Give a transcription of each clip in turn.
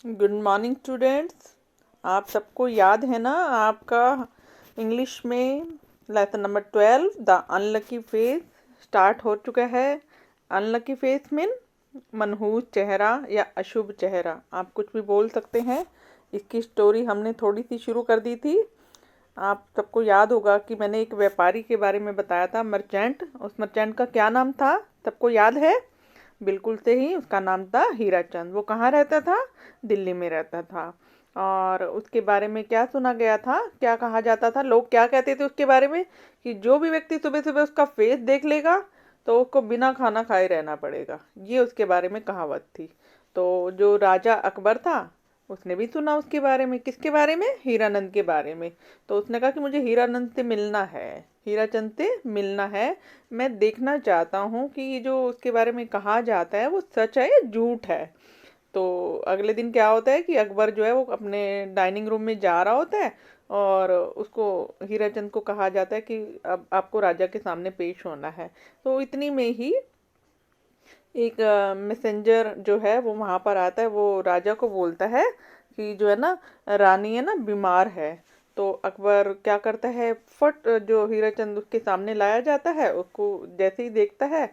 Good morning students. आप सबको याद है ना, आपका इंग्लिश में lesson number 12 the unlucky face start हो चुका है। अनलकी फेस मीन मनहूस चेहरा या अशुभ चेहरा, आप कुछ भी बोल सकते हैं। इसकी स्टोरी हमने थोड़ी सी शुरू कर दी थी। आप सबको याद होगा कि मैंने एक व्यापारी के बारे में बताया था, मर्चेंट। उस मर्चेंट का क्या नाम था, सबको याद है? बिल्कुल से ही, उसका नाम था हीराचंद। वो कहाँ रहता था? दिल्ली में रहता था। और उसके बारे में क्या सुना गया था, क्या कहा जाता था, लोग क्या कहते थे उसके बारे में कि जो भी व्यक्ति सुबह सुबह उसका फेस देख लेगा तो उसको बिना खाना खाए रहना पड़ेगा। ये उसके बारे में कहावत थी। तो जो राजा अकबर था उसने भी सुना उसके बारे में। किसके बारे में? हीरानंद के बारे में। तो उसने कहा कि मुझे हीरानंद से मिलना है, हीराचंद से मिलना है। मैं देखना चाहता हूँ कि ये जो उसके बारे में कहा जाता है वो सच है या झूठ है। तो अगले दिन क्या होता है कि अकबर जो है वो अपने डाइनिंग रूम में जा रहा होता है और उसको, हीराचंद को कहा जाता है कि अब आपको राजा के सामने पेश होना है। तो इतनी में ही एक मैसेंजर जो है वो वहां पर आता है। वो राजा को बोलता है कि जो है ना, रानी है ना बीमार है। तो अकबर क्या करता है, फट जो हीराचंद उसके सामने लाया जाता है उसको जैसे ही देखता है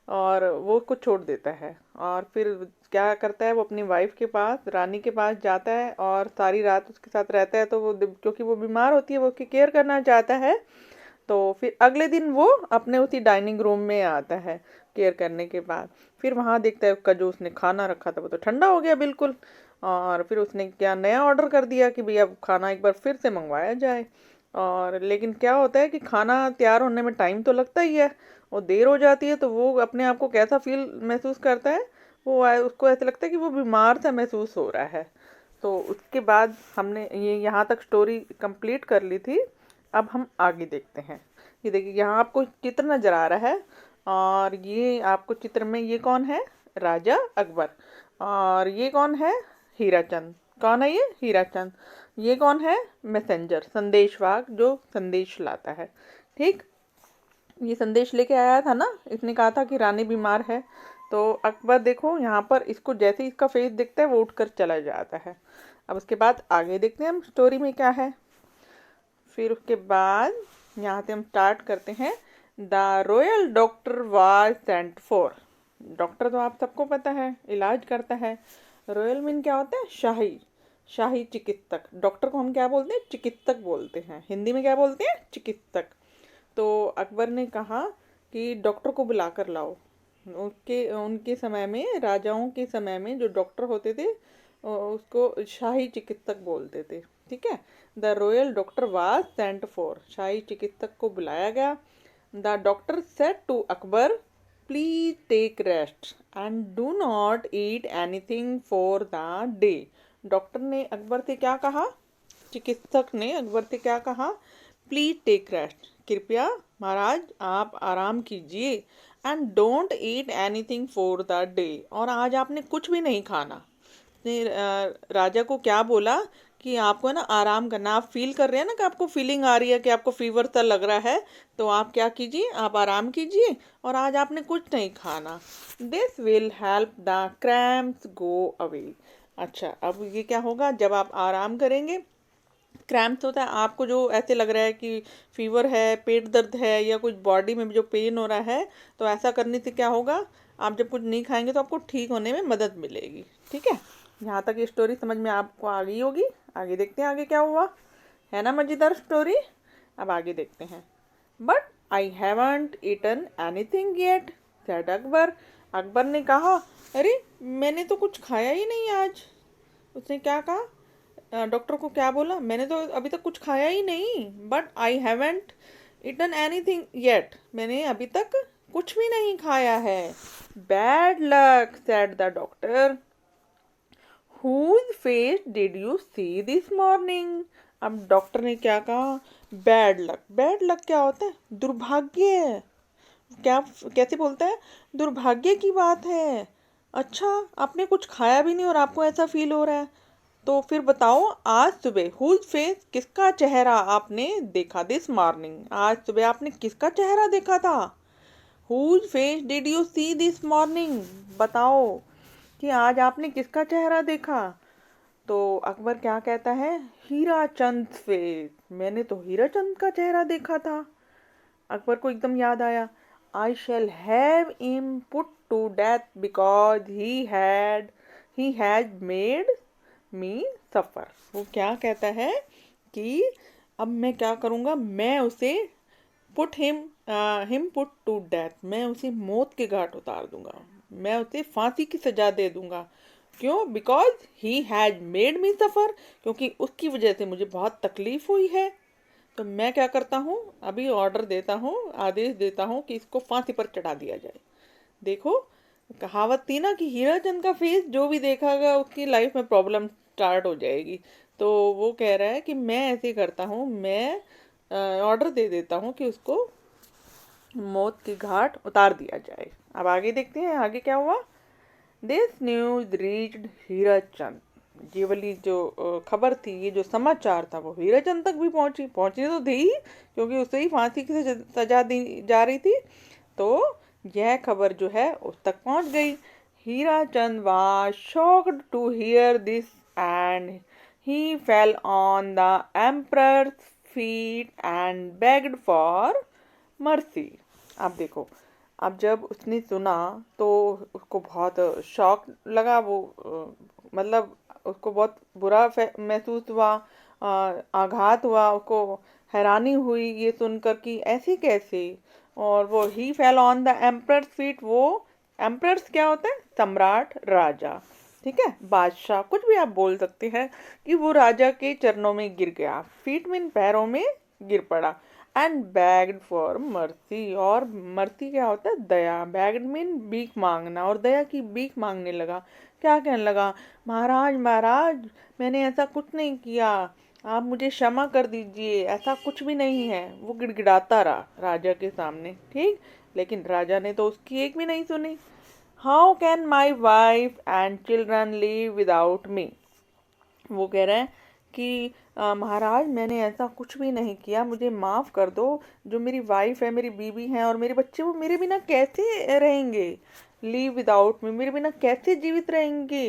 और वो उसको छोड़ देता है। और फिर क्या करता है, वो अपनी वाइफ के पास, रानी के पास जाता है और सारी रात उसके साथ रहता है। तो वो, क्योंकि वो बीमार होती है, वो उसकी केयर करना चाहता है। तो फिर अगले दिन वो अपने उसी डाइनिंग रूम में आता है केयर करने के बाद। फिर वहां देखता है उसका जो उसने खाना रखा था वो तो ठंडा हो गया बिल्कुल। और फिर उसने क्या नया ऑर्डर कर दिया कि भैया खाना एक बार फिर से मंगवाया जाए। और लेकिन क्या होता है कि खाना तैयार होने में टाइम तो लगता ही है, और देर हो जाती है। तो वो अपने आप को कैसा फील महसूस करता है, वो उसको ऐसा लगता है कि वो बीमार सा महसूस हो रहा है। तो उसके बाद हमने ये यहाँ तक स्टोरी कंप्लीट कर ली थी। अब हम आगे देखते हैं। ये देखिए, यहाँ आपको चित्र नजर आ रहा है और ये आपको चित्र में ये कौन है? राजा अकबर। और ये कौन है? हीराचंद। कौन है ये? हीराचंद। ये कौन है? मैसेंजर, संदेशवाहक, जो संदेश लाता है। ठीक। ये संदेश लेके आया था ना, इसने कहा था कि रानी बीमार है। तो अकबर देखो यहाँ पर, इसको जैसे ही इसका फेस दिखता है वो उठकर चला जाता है। अब उसके बाद आगे देखते हैं हम स्टोरी में क्या है। फिर उसके बाद यहाँ से हम स्टार्ट करते हैं। The royal doctor was sent for. Doctor तो आप सबको पता है, इलाज करता है। रॉयल मीन क्या होता है? शाही। शाही चिकित्सक। डॉक्टर को हम क्या बोलते हैं? चिकित्सक बोलते हैं। हिंदी में क्या बोलते हैं? चिकित्सक। तो अकबर ने कहा कि डॉक्टर को बुला कर लाओ। उनके उनके समय में, राजाओं के समय में जो डॉक्टर होते थे उसको शाही चिकित्सक बोलते थे। ठीक है। The royal doctor was sent for. शाही चिकित्सक को बुलाया गया। The doctor said to Akbar, please take rest and do not eat anything for the day. Doctor ने अकबर से क्या कहा? चिकित्सक ने अकबर से क्या कहा? प्लीज टेक रेस्ट, कृपया महाराज आप आराम कीजिए। And don't eat anything for the day, और आज आपने कुछ भी नहीं खाना। ने राजा को क्या बोला कि आपको है ना आराम करना। आप फील कर रहे हैं ना कि आपको फीलिंग आ रही है कि आपको फीवर सा लग रहा है, तो आप क्या कीजिए, आप आराम कीजिए और आज आपने कुछ नहीं खाना। This will help the cramps go away. अच्छा, अब ये क्या होगा जब आप आराम करेंगे? क्रैम्प्स होता है, आपको जो ऐसे लग रहा है कि फीवर है, पेट दर्द है या कुछ बॉडी में जो पेन हो रहा है, तो ऐसा करने से क्या होगा, आप जब कुछ नहीं खाएंगे तो आपको ठीक होने में मदद मिलेगी। ठीक है। यहाँ तक ये स्टोरी समझ में आपको आ गई होगी। आगे देखते हैं आगे क्या हुआ। है ना मज़ेदार स्टोरी? अब आगे देखते हैं। But I haven't eaten anything yet, said Akbar. Akbar ने कहा, अरे मैंने तो कुछ खाया ही नहीं आज। उसने क्या कहा? डॉक्टर को क्या बोला? मैंने तो अभी तक कुछ खाया ही नहीं। But I haven't eaten anything yet, मैंने अभी तक कुछ भी नहीं खाया है। Bad luck, said the doctor. Whose face did you see this morning. अब डॉक्टर ने क्या कहा? Bad luck. बैड लक क्या होता है? दुर्भाग्य। क्या, कैसे बोलता है? दुर्भाग्य की बात है। अच्छा, आपने कुछ खाया भी नहीं और आपको ऐसा फील हो रहा है। तो फिर बताओ, आज सुबह हुज फेस, किसका चेहरा आपने देखा दिस मॉर्निंग? आज सुबह आपने किसका चेहरा देखा था? Whose face did you see this morning. बताओ कि आज आपने किसका चेहरा देखा? तो अकबर क्या कहता है, हीराचंद फेस, मैंने तो हीराचंद का चेहरा देखा था। अकबर को एकदम याद आया, I shall have him put to death because he has made me suffer. वो क्या कहता है कि अब मैं क्या करूँगा, मैं उसे put him put to death, मैं उसे मौत के घाट उतार दूंगा, मैं उसे फांसी की सजा दे दूंगा। क्यों? Because he has made me suffer, क्योंकि उसकी वजह से मुझे बहुत तकलीफ हुई है। तो मैं क्या करता हूँ, अभी ऑर्डर देता हूँ, आदेश देता हूँ कि इसको फांसी पर चढ़ा दिया जाए। देखो, कहावत थी ना कि हीराचंद का फेस जो भी देखागा उसकी लाइफ में प्रॉब्लम स्टार्ट हो जाएगी। तो वो कह रहा है कि मैं ऐसे करता हूँ, मैं ऑर्डर दे देता हूँ कि उसको मौत के घाट उतार दिया जाए। अब आगे देखते हैं आगे क्या हुआ। दिस न्यूज रीच्ड हीराचंद, ये वाली जो खबर थी, ये जो समाचार था वो हीराचंद तक भी पहुंचनी तो थी ही, क्योंकि उसे ही फांसी की सजा दी जा रही थी। तो यह खबर जो है उस तक पहुंच गई। Hirachand was shocked to hear this and he fell on the emperor's feet and begged for mercy. अब देखो, अब जब उसने सुना तो उसको बहुत शॉक लगा, वो मतलब उसको बहुत बुरा महसूस हुआ, आघात हुआ, उसको हैरानी हुई ये सुनकर कि ऐसे कैसे। और वो he fell on the emperor's feet, वो एम्परर्स क्या होता है, सम्राट, राजा, ठीक है, बादशाह, कुछ भी आप बोल सकते हैं, कि वो राजा के चरणों में गिर गया, फीट मीन पैरों में गिर पड़ा। एंड बैग्ड फॉर मर्सी, और मर्सी क्या होता है, दया, बैग्ड मीन भीख मांगना, और दया की भीख मांगने लगा। क्या कहने लगा, महाराज महाराज, मैंने ऐसा कुछ नहीं किया, आप मुझे क्षमा कर दीजिए, ऐसा कुछ भी नहीं है। वो गिड़गिड़ाता रहा राजा के सामने, ठीक, लेकिन राजा ने तो उसकी एक भी नहीं सुनी। How can my wife and children live without me, वो कह रहे हैं कि महाराज मैंने ऐसा कुछ भी नहीं किया, मुझे माफ़ कर दो, जो मेरी वाइफ है, मेरी बीवी है और मेरे बच्चे, वो मेरे बिना कैसे रहेंगे, लीव विदाउट मी, मेरे बिना कैसे जीवित रहेंगे।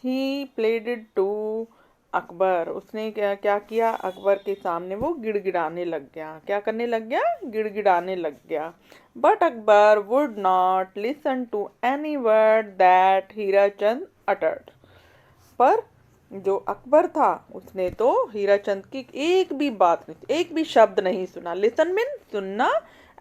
ही प्लेडेड टू अकबर, उसने क्या क्या किया, अकबर के सामने वो गिड़गिड़ाने लग गया। क्या करने लग गया, गिड़गिड़ाने लग गया। But Akbar would not listen to any word that Hirachand uttered, पर जो अकबर था उसने तो हीराचंद की एक भी बात नहीं, एक भी शब्द नहीं सुना। लिसन मीन सुनना,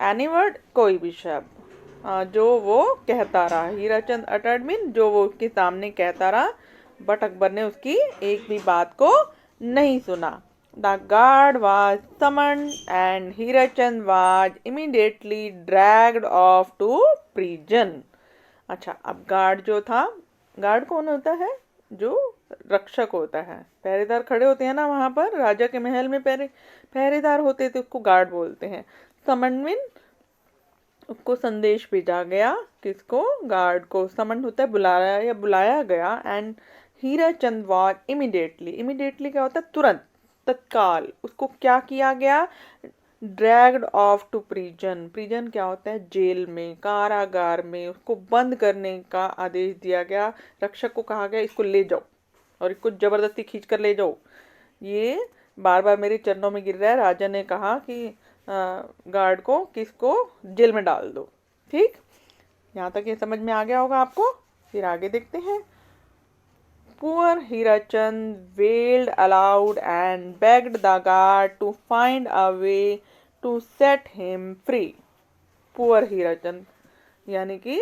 एनी वर्ड कोई भी शब्द, जो वो कहता रहा। हीराचंद अटर्ड मीन जो वो उसके सामने कहता रहा, बट अकबर ने उसकी एक भी बात को नहीं सुना। The guard was summoned and Hirachand was immediately dragged off to prison. अच्छा, अब गार्ड जो था, गार्ड कौन होता है, जो रक्षक होता है, पहरेदार खड़े होते हैं ना वहां पर, राजा के महल में पहरेदार होते थे, उसको गार्ड बोलते हैं। समन मीन उसको संदेश भेजा गया, किसको, गार्ड को। समन होता है बुलाया या बुलाया गया। And Hirachand was immediately, immediately क्या होता है, तुरंत, तत्काल, उसको क्या किया गया, dragged off to prison, prison क्या होता है, जेल में, कारागार में, उसको बंद करने का आदेश दिया गया। रक्षक को कहा गया इसको ले जाओ और इसको जबरदस्ती खींच कर ले जाओ, ये बार बार मेरे चरणों में गिर रहा है। राजा ने कहा कि गार्ड को किसको जेल में डाल दो, ठीक। यहाँ तक ये समझ में आ गया होगा आपको। फिर आगे देखते हैं। Poor Hirachand wailed aloud and begged the guard to find a way to set him free. Poor Hirachand, यानी कि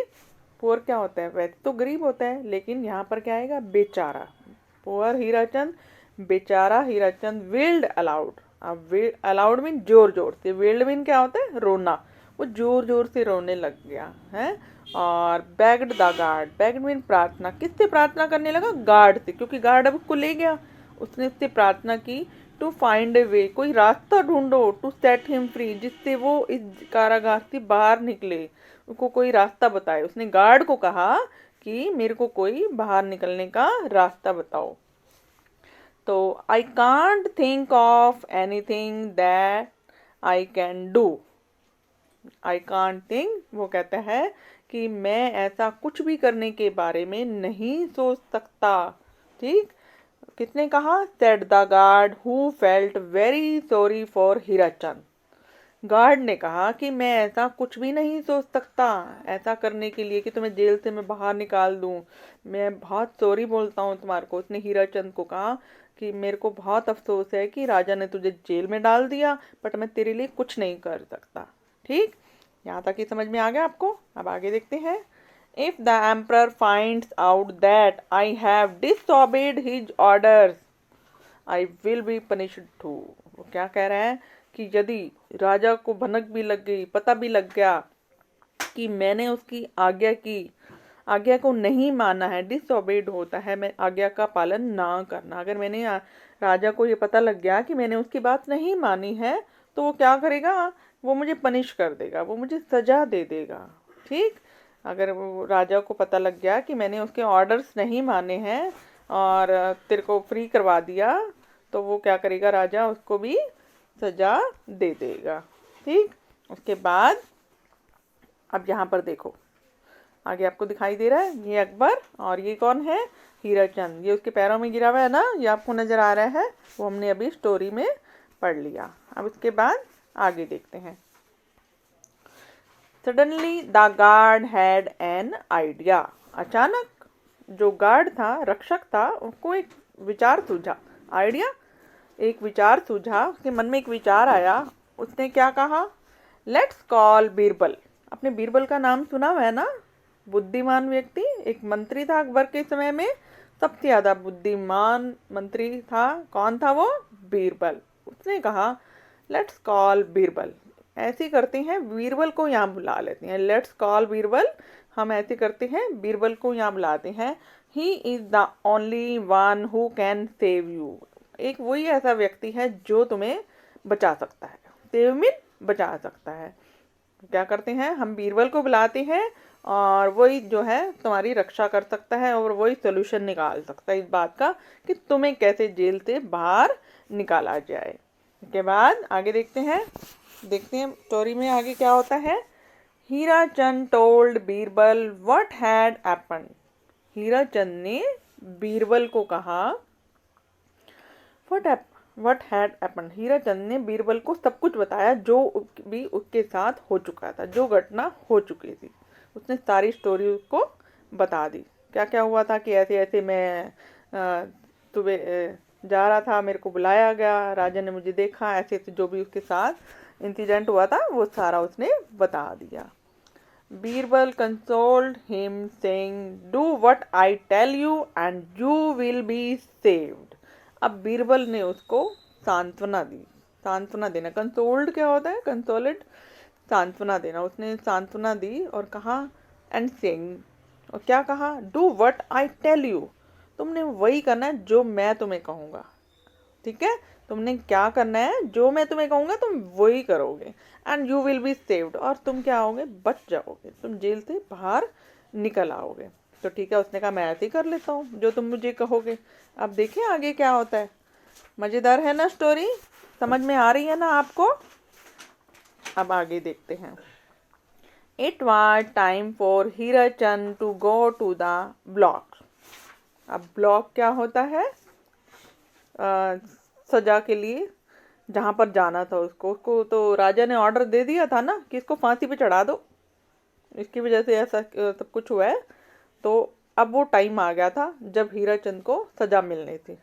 पुअर क्या होता है, वैसे तो गरीब होता है, लेकिन यहाँ पर क्या आएगा, बेचारा। पुअर हीराचंद, बेचारा हीराचंद, वेल्ड अलाउड। अब अलाउड मीन जोर जोर से, वेल्ड मीन क्या होता है, रोना, वो जोर जोर से रोने लग गया है। और bagged the guard, bagged mean प्रार्थना, किससे प्रार्थना करने लगा, गार्ड से, क्योंकि गार्ड अब उसको ले गया। उसने उससे प्रार्थना की, टू फाइंड ए वे, कोई रास्ता ढूंढो, टू सेट हिम फ्री, जिससे वो इस कारागार से बाहर निकले, उसको कोई रास्ता बताए। उसने गार्ड को कहा कि मेरे को कोई बाहर निकलने का रास्ता बताओ। तो I can't think of anything that I can do, I can't think, वो कहता है कि मैं ऐसा कुछ भी करने के बारे में नहीं सोच सकता, ठीक। किसने कहा? Said the guard who felt very sorry for Hirachand. Guard ने कहा कि मैं ऐसा कुछ भी नहीं सोच सकता ऐसा करने के लिए कि तुम्हें जेल से मैं बाहर निकाल दूं। मैं बहुत सॉरी बोलता हूँ तुम्हारे को। उसने हीराचंद को कहा कि मेरे को बहुत अफसोस है कि राजा ने तुझे जेल में डाल दिया, बट मैं तेरे लिए कुछ नहीं कर सकता। ठीक, यहाँ तक ही समझ में आ गया आपको? अब आगे देखते हैं। If the emperor finds out that I have disobeyed his orders I will be punished too. वो क्या कह रहे हैं कि यदि राजा को भनक भी लग गई, पता भी लग गया कि मैंने उसकी आज्ञा को नहीं माना है, डिसओबेड होता है मैं आज्ञा का पालन ना करना। अगर मैंने राजा को ये पता लग गया कि मैंने उसकी बात नहीं मानी है, तो वो क्या करेगा? वो मुझे पनिश कर देगा, वो मुझे सजा दे देगा। ठीक, अगर वो राजा को पता लग गया कि मैंने उसके ऑर्डर्स नहीं माने हैं और तेरे को फ्री करवा दिया, तो वो क्या करेगा? राजा उसको भी सजा दे देगा। ठीक, उसके बाद अब यहाँ पर देखो, आगे आपको दिखाई दे रहा है ये अकबर और ये कौन है? हीराचंद। ये उसके पैरों में गिरा हुआ है ना, ये आपको नजर आ रहा है, वो हमने अभी स्टोरी में पढ़ लिया। अब इसके बाद आगे देखते हैं। Suddenly the guard had an idea. अचानक जो गार्ड था, रक्षक था, उसको एक विचार सूझा। आइडिया, एक विचार सूझा, उसके मन में एक विचार आया। उसने क्या कहा? Let's call Birbal. अपने बीरबल का नाम सुना हुआ है ना? बुद्धिमान व्यक्ति, एक मंत्री था अकबर के समय में, सबसे ज्यादा बुद्धिमान मंत्री था। कौन था वो? बीरबल। उसने कहा लेट्स कॉल बीरबल। ऐसे करते हैं, बीरबल को यहाँ बुला लेते हैं। लेट्स कॉल बीरबल, हम ऐसे करते हैं, बीरबल को यहाँ बुलाते हैं। He is the only one who can save you. एक वही ऐसा व्यक्ति है जो तुम्हें बचा सकता है। सेव मीन बचा सकता है। क्या करते हैं, हम बीरबल को बुलाते हैं और वही जो है तुम्हारी रक्षा कर सकता है और वही सोल्यूशन निकाल सकता है इस बात का कि तुम्हें कैसे जेल से बाहर निकाला जाए। इसके बाद आगे देखते हैं स्टोरी में आगे क्या होता है। Hirachand told Birbal what had happened. Hirachand ने बीरबल को कहा व्हाट हैड हैपेंड। हीराचंद ने बीरबल को सब कुछ बताया जो भी उसके साथ हो चुका था, जो घटना हो चुकी थी। उसने सारी स्टोरी उसको बता दी। क्या क्या हुआ था कि ऐसे ऐसे मैं सुबह जा रहा था, मेरे को बुलाया गया, राजा ने मुझे देखा, ऐसे ऐसे जो भी उसके साथ इंसिडेंट हुआ था वो सारा उसने बता दिया। Birbal consoled him saying do what I tell you and you will be saved. अब बीरबल ने उसको सांत्वना दी। सांत्वना देना, कंसोल्ड क्या होता है? कंसोलेड, सांत्वना देना। उसने सांत्वना दी और कहा एंड सेइंग, और क्या कहा? Do what I tell you. तुमने वही करना है जो मैं तुम्हें कहूँगा। ठीक है, तुमने क्या करना है, जो मैं तुम्हें कहूँगा तुम वही करोगे। And you will be saved, और तुम क्या होगे? बच जाओगे, तुम जेल से बाहर निकल आओगे। तो ठीक है, उसने कहा मैं ऐसे ही कर लेता हूँ जो तुम मुझे कहोगे। अब देखिए आगे क्या होता है। मज़ेदार है ना स्टोरी? समझ में आ रही है ना आपको? अब आगे देखते हैं। It was time for Hirachand to go to the block. अब ब्लॉक क्या होता है? सजा के लिए जहाँ पर जाना था उसको तो राजा ने ऑर्डर दे दिया था ना कि इसको फांसी पे चढ़ा दो। इसकी वजह से ऐसा सब कुछ हुआ है। तो अब वो टाइम आ गया था जब हीराचंद को सजा मिलनी थी।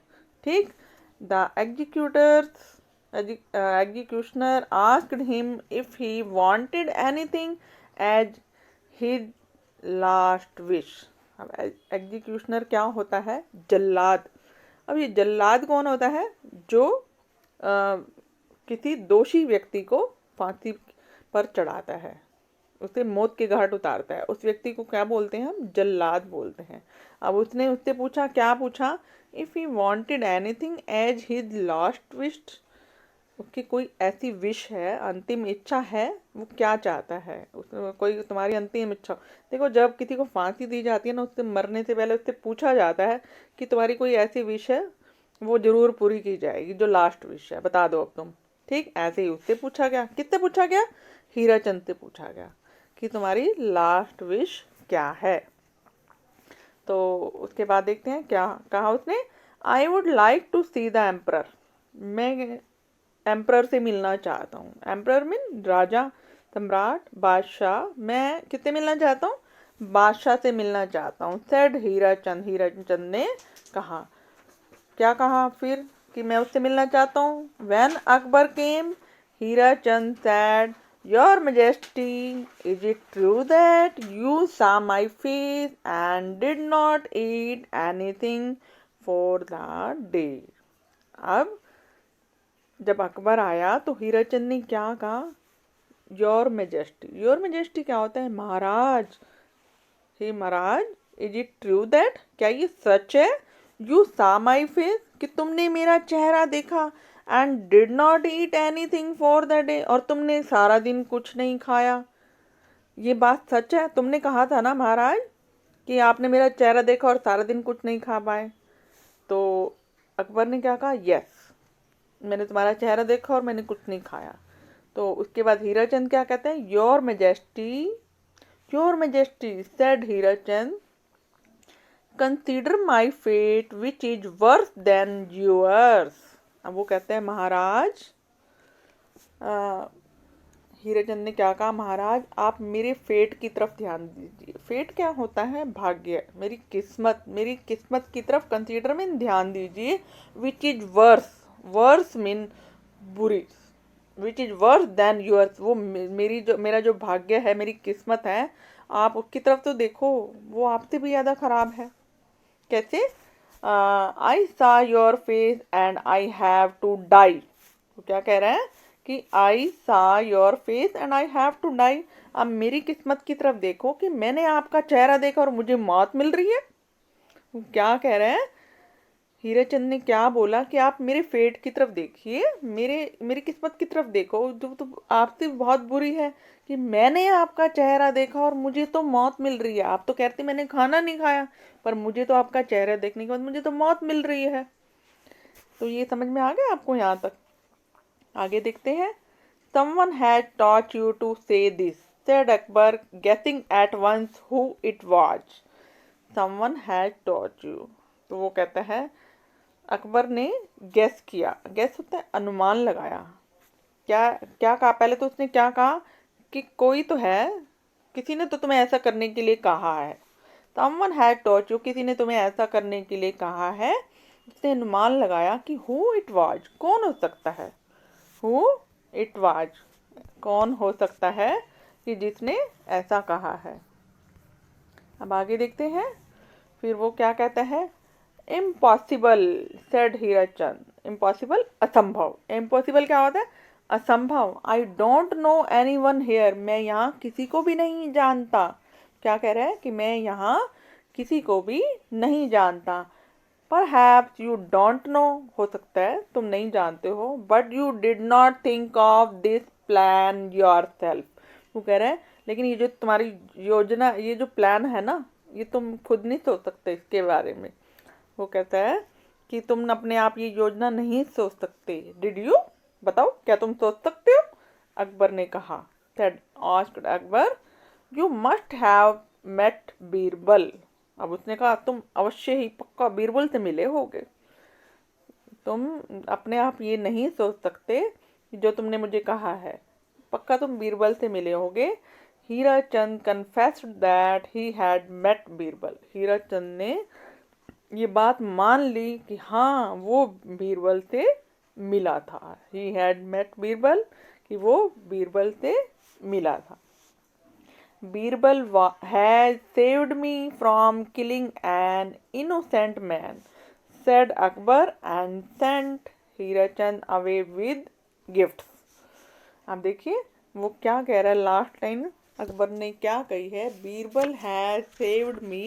ठीक, the executioner asked him if he wanted anything as his last wish. अब एग्जीक्यूशनर क्या होता है? जल्लाद। अब ये जल्लाद कौन होता है? जो किसी दोषी व्यक्ति को फांसी पर चढ़ाता है, उसे मौत के घाट उतारता है, उस व्यक्ति को क्या बोलते हैं? हम जल्लाद बोलते हैं। अब उसने उससे पूछा, क्या पूछा? If he wanted anything as his last wish. उसकी कोई ऐसी विश है, अंतिम इच्छा है, वो क्या चाहता है? कोई तुम्हारी अंतिम इच्छा। देखो, जब किसी को फांसी दी जाती है ना, उससे मरने से पहले उससे पूछा जाता है कि तुम्हारी कोई ऐसी विश है, वो जरूर पूरी की जाएगी, जो लास्ट विश है, बता दो अब तुम। ठीक, ऐसे ही उससे पूछा गया। किससे पूछा गया? हीराचंद से पूछा गया कि तुम्हारी लास्ट विश क्या है। तो उसके बाद देखते हैं क्या कहा उसने। I would like to see the emperor, मैं एम्परर से मिलना चाहता हूँ। एम्परर मीन राजा, सम्राट, बादशाह। मैं किससे मिलना चाहता हूँ? बादशाह से मिलना चाहता हूँ। सेड हीराचंद, हीराचंद ने कहा। क्या कहा फिर? कि मैं उससे मिलना चाहता हूँ। When Akbar came, Hirachand said, your majesty, is it true that you saw my face and did not eat anything for the day? अब जब अकबर आया तो हीराचंद ने क्या कहा? Your majesty. योर मैजेस्टी क्या होता है? महाराज। हे महाराज, इज इट ट्रू दैट, क्या ये सच है? यू saw माई फेस, कि तुमने मेरा चेहरा देखा। And did not eat anything for the day, और तुमने सारा दिन कुछ नहीं खाया। ये बात सच है? तुमने कहा था ना महाराज कि आपने मेरा चेहरा देखा और सारा दिन कुछ नहीं खा पाए। तो अकबर ने क्या कहा? यस, मैंने तुम्हारा चेहरा देखा और मैंने कुछ नहीं खाया। तो उसके बाद हीराचंद क्या कहते हैं? Your majesty, your majesty, said Hirachand, consider my fate which is worse than yours. अब वो कहते हैं महाराज, हीराचंद ने क्या कहा? महाराज, आप मेरे फेट की तरफ ध्यान दीजिए। फेट क्या होता है? भाग्य, मेरी किस्मत, मेरी किस्मत की तरफ कंसीडर मीन ध्यान दीजिए। Which is worse, worse mean बुरी, which is worse than yours, वो मेरी जो, मेरा जो भाग्य है, मेरी किस्मत है, आप उसकी तरफ तो देखो, वो आपसे भी ज़्यादा खराब है। कैसे? I saw your face and I have to die. तो क्या कह रहे हैं? कि I saw your face and I have to die. अब मेरी किस्मत की तरफ देखो कि मैंने आपका चेहरा देखा और मुझे मौत मिल रही है। क्या कह रहे हैं? हीराचंद ने क्या बोला कि आप मेरे फेट की तरफ देखिए, मेरी किस्मत की तरफ देखो, जो तो आपसे बहुत बुरी है, कि मैंने आपका चेहरा देखा और मुझे तो मौत मिल रही है। आप तो कहते मैंने खाना नहीं खाया, पर मुझे तो आपका चेहरा देखने के बाद मुझे तो मौत मिल रही है। तो ये समझ में आ गया आपको यहाँ तक? आगे देखते हैं। Someone had taught you to say this, said Akbar, guessing at once who it was. Someone had taught you. तो वो कहता है, अकबर ने गैस किया। गैस होता है अनुमान लगाया। क्या क्या कहा? पहले तो उसने क्या कहा कि कोई तो है, किसी ने तो तुम्हें ऐसा करने के लिए कहा है। Someone had taught you, किसी ने तुम्हें ऐसा करने के लिए कहा है। उसने अनुमान लगाया कि who it was, कौन हो सकता है? who it was, कौन हो सकता है कि जिसने ऐसा कहा है। अब आगे देखते हैं। फिर वो क्या कहता है? Impossible, said Hirachand. इम्पॉसिबल, असंभव। इम्पॉसिबल क्या होता है? असंभव। I don't know anyone here, मैं यहाँ किसी को भी नहीं जानता। क्या कह रहा है? कि मैं यहाँ किसी को भी नहीं जानता। Perhaps you don't know, हो सकता है तुम नहीं जानते हो, but you did not think of this plan yourself. वो कह रहे हैं लेकिन ये जो तुम्हारी योजना, ये जो प्लान है ना, ये तुम खुद नहीं सोच सकते इसके बारे में। वो कहता है कि तुम अपने आप ये योजना नहीं सोच सकते। डिड यू, बताओ क्या तुम सोच सकते हो? अकबर ने कहा। said asked Akbar, you must have met Birbal. अब उसने कहा तुम अवश्य ही पक्का बीरबल से मिले होगे। तुम अपने आप ये नहीं सोच सकते जो तुमने मुझे कहा है, पक्का तुम बीरबल से मिले होगे। Hirachand confessed that he had met Birbal. Hirachand ने ये बात मान ली कि हाँ वो बीरबल से मिला था। ही हैड मेट बीरबल, कि वो बीरबल से मिला था। Birbal has saved me from killing an innocent man, said Akbar and sent Hirachand away with gifts. अब देखिए वो क्या कह रहा है, लास्ट लाइन अकबर ने क्या कही है? Birbal has saved me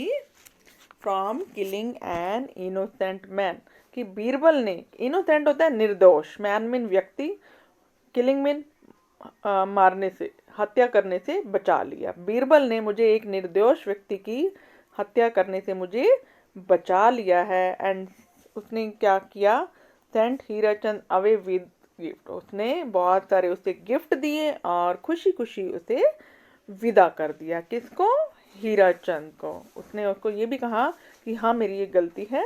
from killing an innocent man, कि बीरबल ने, innocent होता है निर्दोष, man मीन व्यक्ति, killing मीन मारने से, हत्या करने से बचा लिया। बीरबल ने मुझे एक निर्दोष व्यक्ति की हत्या करने से मुझे बचा लिया है। एंड उसने क्या किया? Sent Hirachand away with gift, उसने बहुत सारे उसे गिफ्ट दिए और खुशी खुशी उसे विदा कर दिया। किसको? हीराचंद को। उसने उसको ये भी कहा कि हाँ मेरी ये गलती है,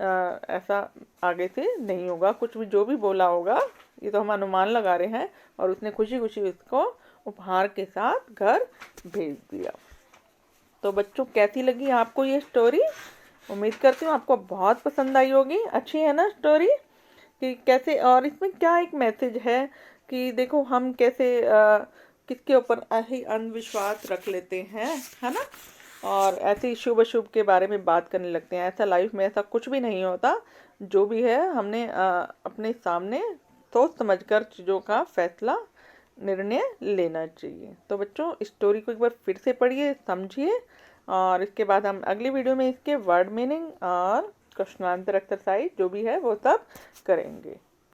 ऐसा आगे से नहीं होगा, कुछ भी जो भी बोला होगा ये तो हम अनुमान लगा रहे हैं। और उसने खुशी खुशी उसको उपहार के साथ घर भेज दिया। तो बच्चों कैसी लगी आपको ये स्टोरी? उम्मीद करती हूँ आपको बहुत पसंद आई होगी। अच्छी है ना स्टोरी कि कैसे, और इसमें क्या एक मैसेज है कि देखो हम कैसे किसके ऊपर ऐसे अंधविश्वास रख लेते हैं, है ना, और ऐसे ही शुभ अशुभ के बारे में बात करने लगते हैं। ऐसा लाइफ में ऐसा कुछ भी नहीं होता। जो भी है हमने अपने सामने सोच समझकर चीज़ों का फैसला, निर्णय लेना चाहिए। तो बच्चों स्टोरी को एक बार फिर से पढ़िए, समझिए, और इसके बाद हम अगली वीडियो में इसके वर्ड मीनिंग और क्वेश्चन आंसर एक्सरसाइज जो भी है वो सब करेंगे।